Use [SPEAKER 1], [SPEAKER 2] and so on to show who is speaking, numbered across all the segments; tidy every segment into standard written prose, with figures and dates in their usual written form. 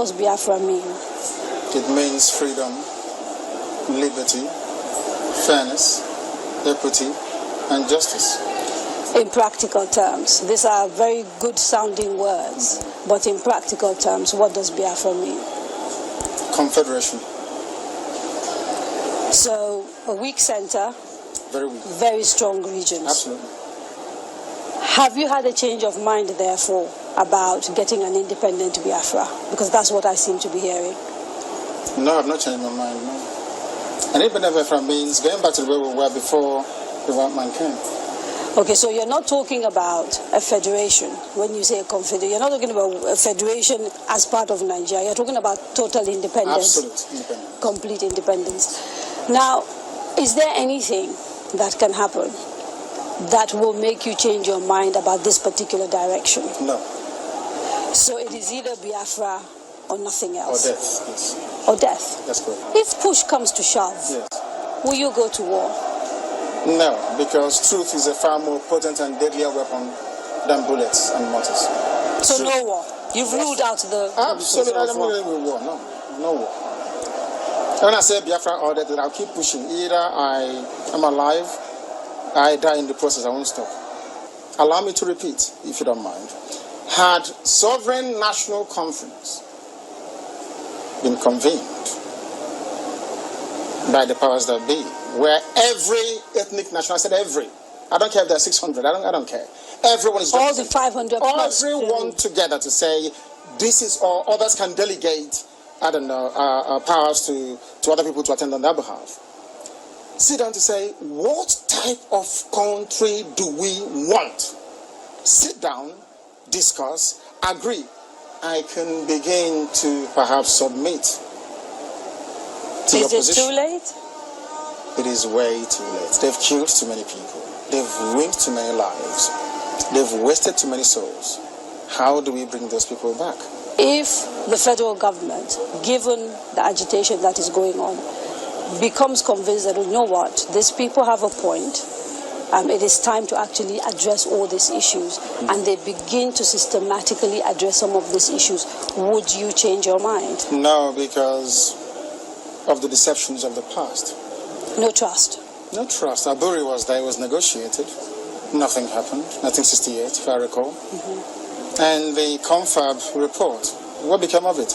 [SPEAKER 1] does Biafra mean?
[SPEAKER 2] It means freedom, liberty, fairness, equity, and justice.
[SPEAKER 1] In practical terms, these are very good sounding words, but in practical terms, what does Biafra mean?
[SPEAKER 2] Confederation.
[SPEAKER 1] So, a weak center,
[SPEAKER 2] very weak,
[SPEAKER 1] very strong regions.
[SPEAKER 2] Absolutely.
[SPEAKER 1] Have you had a change of mind, therefore, about getting an independent Biafra? Because that's what I seem to be hearing.
[SPEAKER 2] No, I've not changed my mind, no. An independent Biafra means going back to where we were before the white man came.
[SPEAKER 1] Okay, so you're not talking about a federation when you say a confederation. You're not talking about a federation as part of Nigeria. You're talking about total independence.
[SPEAKER 2] Absolute independence. Complete
[SPEAKER 1] independence. Now, is there anything that can happen that will make you change your mind about this particular direction?
[SPEAKER 2] No.
[SPEAKER 1] So it is either Biafra or nothing else?
[SPEAKER 2] Or death, yes.
[SPEAKER 1] Or death?
[SPEAKER 2] That's correct.
[SPEAKER 1] If push comes to shove,
[SPEAKER 2] yes,
[SPEAKER 1] will you go to war?
[SPEAKER 2] No, because truth is a far more potent and deadlier weapon than bullets and mortars.
[SPEAKER 1] So truth. No war? You've ruled out the...
[SPEAKER 2] Absolutely, I don't believe in war, no war. When I say Biafra or that, I'll keep pushing. Either I am alive, I die in the process, I won't stop. Allow me to repeat, if you don't mind. Had Sovereign National Conference been convened by the powers that be, where every ethnic nation, I said every, I don't care if there are 600, I don't care. Everyone is
[SPEAKER 1] all the 500 plus.
[SPEAKER 2] Everyone together to say, this is all, others can delegate, I don't know, powers to other people to attend on their behalf. Sit down to say, what type of country do we want? Sit down, discuss, agree. I can begin to perhaps submit to your position.
[SPEAKER 1] Is it too late?
[SPEAKER 2] It is way too late. They've killed too many people. They've ruined too many lives. They've wasted too many souls. How do we bring those people back?
[SPEAKER 1] If the federal government, given the agitation that is going on, becomes convinced that, you know what, these people have a point, it is time to actually address all these issues, and they begin to systematically address some of these issues, would you change your mind?
[SPEAKER 2] No, because of the deceptions of the past.
[SPEAKER 1] No trust?
[SPEAKER 2] No trust. Aburi was there, it was negotiated. Nothing happened. 1968, if I recall. And the confab report, what became of it?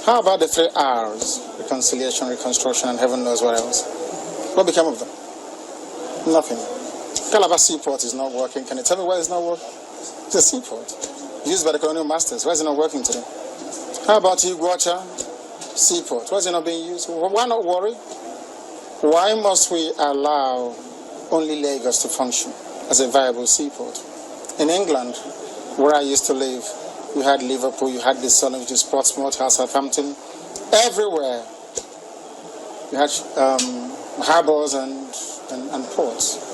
[SPEAKER 2] How about the 3 R's? Reconciliation, reconstruction, and heaven knows what else. What became of them? Nothing. Calabar Seaport is not working. Can you tell me why it's not working? It's a seaport used by the colonial masters. Why is it not working today? How about Iguacha Seaport? Why is it not being used? Why not worry? Why must we allow only Lagos to function as a viable seaport? In England, where I used to live, you had Liverpool, you had the Sun, which is Portsmouth, Southampton. Everywhere you had harbors and ports.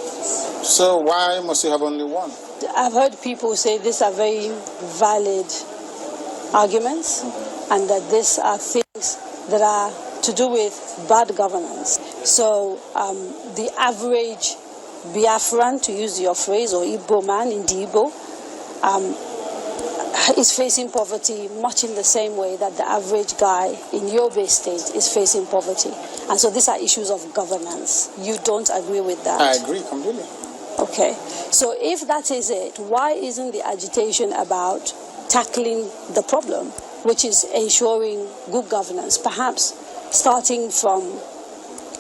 [SPEAKER 2] So why must you have only one?
[SPEAKER 1] I've heard people say these are very valid arguments, and that these are things that are to do with bad governance. So the average Biafran, to use your phrase, or Igbo man in the Igbo, is facing poverty much in the same way that the average guy in Yobe State is facing poverty. And so these are issues of governance. You don't agree with that?
[SPEAKER 2] I agree completely.
[SPEAKER 1] Okay. So if that is it, why isn't the agitation about tackling the problem, which is ensuring good governance, perhaps starting from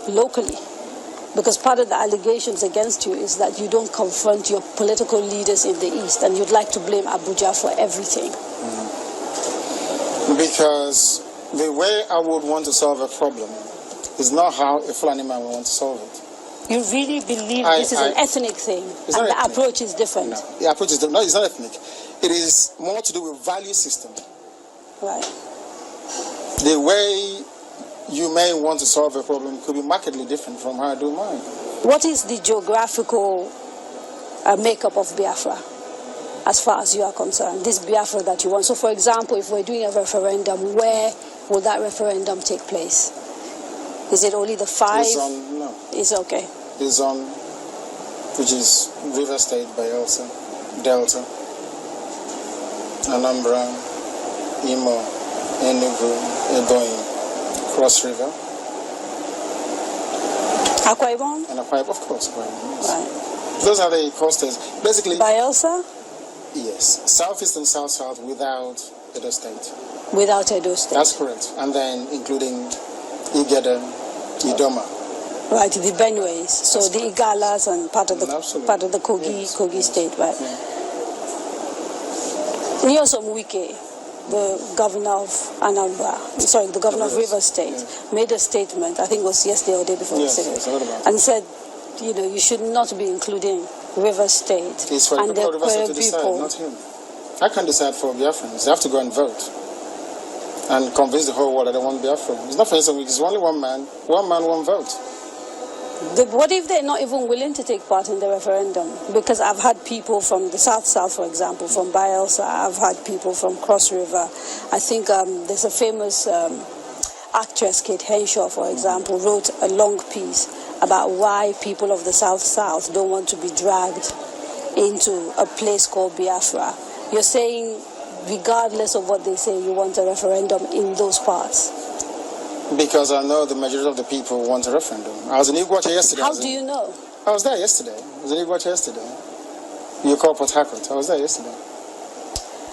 [SPEAKER 1] locally? Because part of the allegations against you is that you don't confront your political leaders in the East, and you'd like to blame Abuja for everything.
[SPEAKER 2] Because the way I would want to solve a problem is not how a Fulani man would want to solve it.
[SPEAKER 1] You really believe this is an ethnic thing, and the approach is different?
[SPEAKER 2] No, the approach is different. No, it's not ethnic. It is more to do with value system.
[SPEAKER 1] Right.
[SPEAKER 2] The way you may want to solve a problem could be markedly different from how I do mine.
[SPEAKER 1] What is the geographical makeup of Biafra, as far as you are concerned? This Biafra that you want. So, for example, if we're doing a referendum, where will that referendum take place? Is it only the 5?
[SPEAKER 2] It's on, no.
[SPEAKER 1] It's okay.
[SPEAKER 2] It's on, which is River State, Bayelsa, Delta, Anambra, Imo, Enugu, Ebonyi, Cross River.
[SPEAKER 1] Akwa Ibom?
[SPEAKER 2] And Akwa Ibom, of course. Akwa Ibom, yes.
[SPEAKER 1] Right.
[SPEAKER 2] Those are the coasters. Basically,
[SPEAKER 1] Bayelsa?
[SPEAKER 2] yes. Southeast and South-South without Edo State.
[SPEAKER 1] Without Edo State.
[SPEAKER 2] That's correct. And then including Igede, Idoma.
[SPEAKER 1] Right, the Benues. So the Igalas and part of the Kogi state, right?
[SPEAKER 2] Yeah.
[SPEAKER 1] Nyosom Wike, the governor of the governor of Rivers State, made a statement, I think it was yesterday or the day before yesterday, and said, you should not be including Rivers State.
[SPEAKER 2] It's for
[SPEAKER 1] and
[SPEAKER 2] the people of Rivers State to decide,
[SPEAKER 1] people.
[SPEAKER 2] not him. I can't decide for Biafrans. They have to go and vote and convince the whole world that they want Biafra. It's not for instance, it's only one man, one vote.
[SPEAKER 1] What if they're not even willing to take part in the referendum? Because I've had people from the South, for example, from Bayelsa. I've had people from Cross River. I think there's a famous actress, Kate Henshaw, for example, wrote a long piece about why people of the South don't want to be dragged into a place called Biafra. You're saying, regardless of what they say, you want a referendum in those parts?
[SPEAKER 2] Because I know the majority of the people want a referendum. I was in Iguacha yesterday.
[SPEAKER 1] How do you know?
[SPEAKER 2] I was there yesterday. I was in Iguacha yesterday. You call Port Harcourt. I was there yesterday.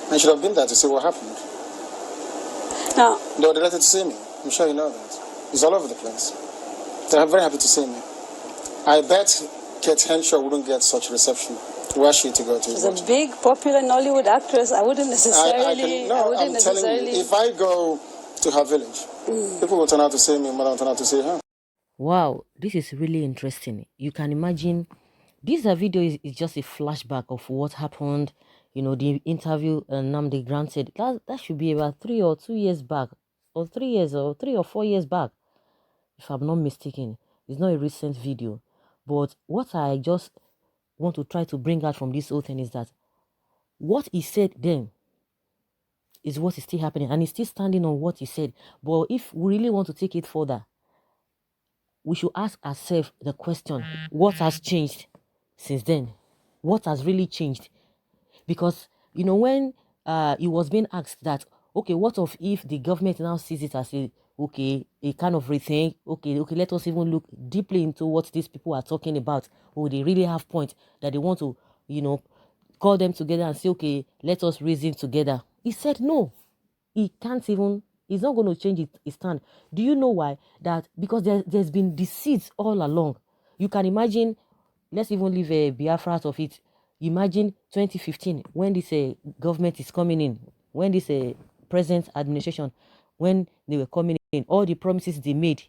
[SPEAKER 2] I should have been there to see what happened.
[SPEAKER 1] Now,
[SPEAKER 2] they were delighted to see me. I'm sure you know that. It's all over the place. They're very happy to see me. I bet Kate Henshaw wouldn't get such reception. Where she to go to?
[SPEAKER 1] She's a big, popular Nollywood actress. I wouldn't necessarily.
[SPEAKER 2] I'm telling you, if I go to her village, people will turn out to see me more than turn out to see her.
[SPEAKER 3] Wow, this is really interesting. You can imagine, this video is just a flashback of what happened. The interview Nnamdi granted. That should be about 3 or 2 years back, or 3 years, or 3 or 4 years back, if I'm not mistaken. It's not a recent video. But what I just want to try to bring out from this whole thing is that what he said then is what is still happening, and he's still standing on what he said. But if we really want to take it further, we should ask ourselves the question, what has changed since then? What has really changed? Because, when it was being asked that, okay, what if the government now sees it as a kind of rethink, okay, let us even look deeply into what these people are talking about. Oh, they really have points that they want to, call them together and say, okay, let us reason together. He said no. He can't even, he's not going to change his stand. Do you know why? That because there's been deceit all along. You can imagine, let's even leave Biafra out of it. Imagine 2015, when this government is coming in, when this present administration, when they were coming in, all the promises they made.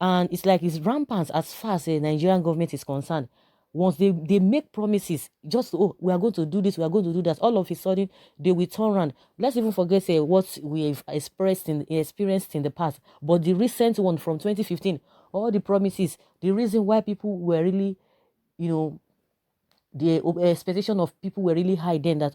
[SPEAKER 3] And it's like it's rampant as far as the Nigerian government is concerned. Once they make promises, just, we are going to do this, we are going to do that, all of a sudden, they will turn around. Let's even forget what we've experienced in the past. But the recent one from 2015, all the promises, the reason why people were really, the expectation of people were really high then, that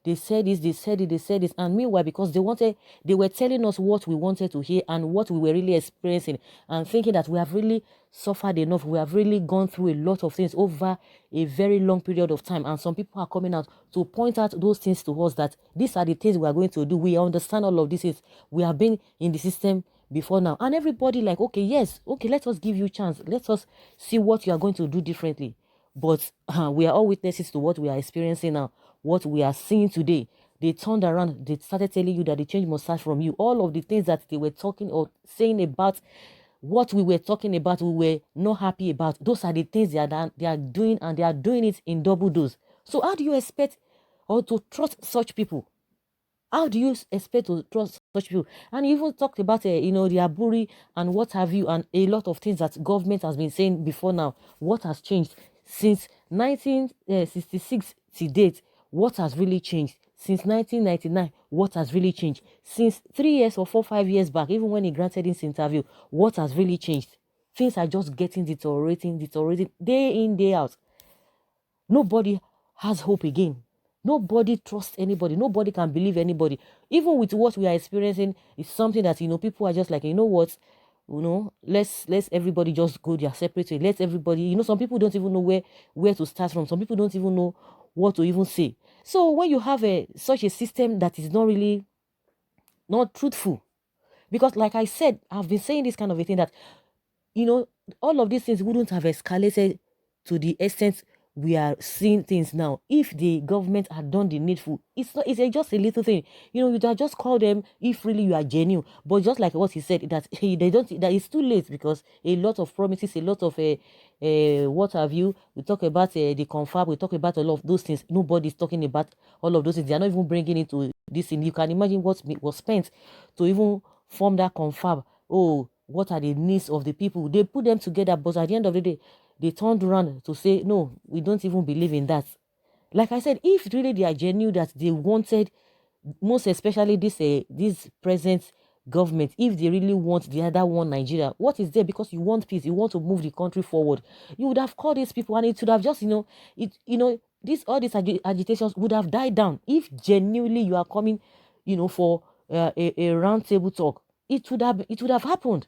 [SPEAKER 3] they said this, and meanwhile, because they were telling us what we wanted to hear and what we were really experiencing, and thinking that we have really suffered enough, we have really gone through a lot of things over a very long period of time, and some people are coming out to point out those things to us, that these are the things we are going to do. We understand all of this, we have been in the system before now, and everybody like, let us give you a chance, let us see what you are going to do differently. But we are all witnesses to what we are experiencing now, what we are seeing today. They turned around, they started telling you that the change must start from you. All of the things that they were talking or saying about what we were talking about, we were not happy about. Those are the things they are doing, and they are doing it in double dose. So how do you expect or to trust such people? How do you expect to trust such people? And you even talked about, the Aburi and what have you, and a lot of things that government has been saying before now. What has changed? Since 1966 to date, what has really changed? Since 1999, what has really changed? Since 3 years or 4, 5 years back, even when he granted this interview, what has really changed? Things are just getting deteriorating, day in, day out. Nobody has hope again. Nobody trusts anybody. Nobody can believe anybody. Even with what we are experiencing, it's something that, people are just like, let's everybody just go their separate way. Let everybody, some people don't even know where to start from. Some people don't even know what to even say. So when you have such a system that is not really not truthful, Because like I said, I've been saying this kind of a thing that, all of these things wouldn't have escalated to the extent we are seeing things now if the government had done the needful. It's not, just a little thing. You'd have just call them if really you are genuine. But just like what he said, that they don't, that it's too late, because a lot of promises, a lot of what have you. We talk about the confab, we talk about a lot of those things. Nobody's talking about all of those things. They are not even bringing into this thing. You can imagine what was spent to even form that confab. Oh, what are the needs of the people? They put them together, but at the end of the day, they turned around to say, no, we don't even believe in that. Like I said, if really they are genuine that they wanted, most especially this present government, if they really want the other one, Nigeria, what is there? Because you want peace, you want to move the country forward, you would have called these people, and it would have just, this all these agitations would have died down if genuinely you are coming, for a round table talk. It would have happened.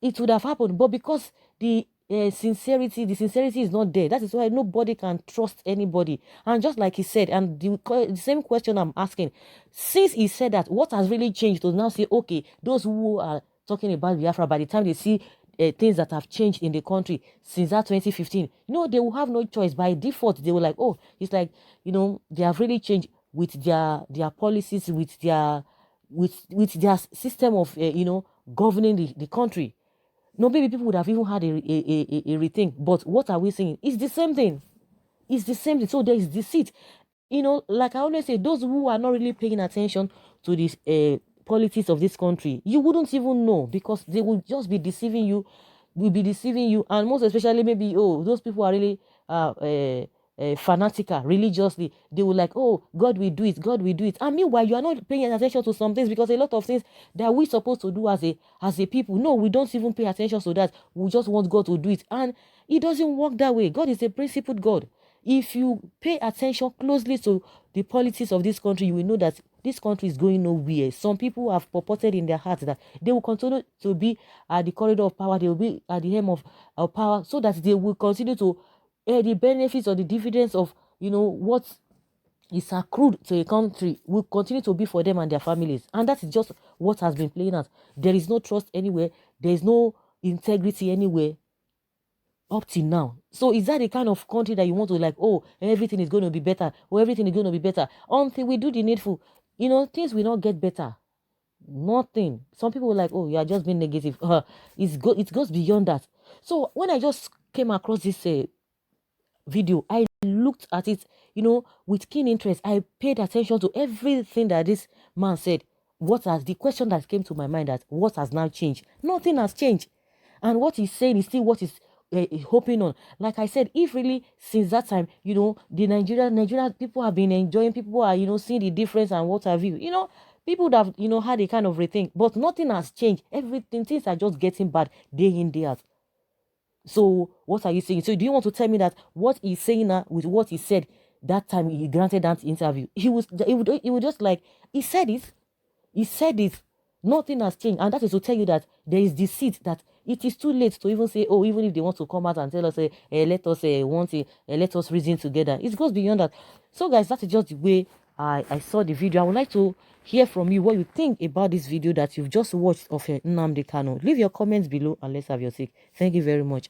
[SPEAKER 3] It would have happened, but because the sincerity is not there. That is why nobody can trust anybody. And just like he said, and the same question I'm asking, since he said that, what has really changed to now say, okay, those who are talking about Biafra, by the time they see things that have changed in the country since that 2015, they will have no choice. By default, they will like, oh, it's like, they have really changed with their policies, with their system of governing the country. No, maybe people would have even had a rethink. But what are we saying? It's the same thing. It's the same thing. So there is deceit. Like I always say, those who are not really paying attention to this politics of this country, you wouldn't even know, because they will just be deceiving you, and most especially maybe, oh, those people are really fanatical religiously. They will like, oh, God will do it, God will do it. And meanwhile, you are not paying attention to some things, because a lot of things that we supposed to do as a people, no, we don't even pay attention to that. We just want God to do it, and it doesn't work that way. God is a principled God. If you pay attention closely to the politics of this country, you will know that this country is going nowhere. Some people have purported in their hearts that they will continue to be at the corridor of power, they will be at the hem of power, so that they will continue to the benefits or the dividends of what is accrued to a country will continue to be for them and their families. And that is just what has been playing out. There is no trust anywhere. There is no integrity anywhere up till now. So is that the kind of country that you want to like, oh, everything is going to be better, or everything is going to be better until we do the needful? Things will not get better. Nothing. Some people were like, oh, you are just being negative. It goes beyond that. So when I just came across this video, I looked at it, with keen interest. I paid attention to everything that this man said. The question that came to my mind, that what has now changed? Nothing has changed. And what he's saying is still what is hoping on. Like I said, if really since that time, the Nigerian people have been enjoying, people are, seeing the difference and what have you, people would have, had a kind of rethink. But nothing has changed. Things are just getting bad day in, day out. So what are you saying? So do you want to tell me that what he's saying now with what he said that time he granted that interview, he would just like, he said it, nothing has changed. And that is to tell you that there is deceit, that it is too late to even say, oh, even if they want to come out and tell us, let us reason together. It goes beyond that. So guys, that is just the way I saw the video. I would like to hear from you what you think about this video that you've just watched of Nnamdi Kanu. Leave your comments below and let's have your take. Thank you very much.